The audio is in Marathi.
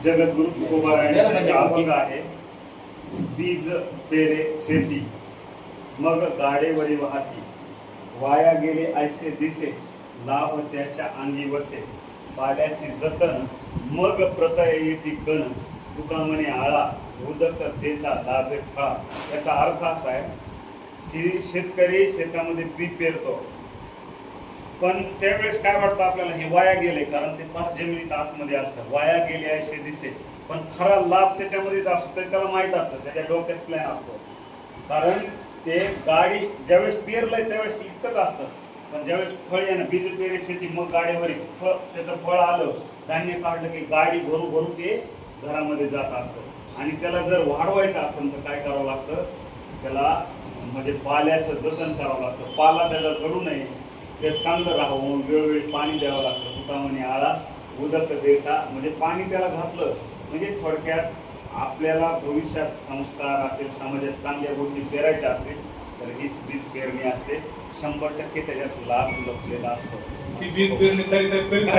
जगद्गुरु तुकोबारायांचे अभंग आहे. बीज पेरे शेती मग गाडेवरी वाहती, वाया गेले ऐसे दिसे, लाभ त्याच्या अंगी वसे. पाल्याची जतन मग प्रतय येती कण, तुका म्हणे आळा उदक देता लाभे फळा. याचा अर्थ असा आहे की शेतकरी शेतामध्ये पीक पेरतो, पण त्यावेळेस काय वाटतं आपल्याला, हे वाया गेले, कारण ते फार जमिनीत आतमध्ये असतं. वाया गेले असे दिसे, पण खरा लाभ त्याच्यामध्येच असतो. ते त्याला माहीत असतं, त्याच्या डोक्यात प्लॅन असतो. कारण ते गाडी ज्यावेळेस पेरलंय त्यावेळेस इतकंच असतं, पण ज्यावेळेस फळ आहे ना, बीज पेरे शेती मग गाडीवर फळ, त्याचं फळ आलं, धान्य काढलं की गाडी भरू भरू ते घरामध्ये जात असतं. आणि त्याला जर वाढवायचं असेल तर काय करावं लागतं, त्याला म्हणजे पाल्याचं जतन करावं लागतं. पाला त्याला चढू नये, ते चांगलं राहावं, वेळोवेळी पाणी द्यावं लागतं. तुका म्हणे आळा उदक देता, म्हणजे पाणी त्याला घातलं म्हणजे थोडक्यात आपल्याला भविष्यात संस्कार असेल, समाजात चांगल्या गोष्टी पेरायच्या असतील तर हीच बीज पेरणी असते. 100% त्याच्यात लाभ लपलेला असतो. ती बीज पेरणी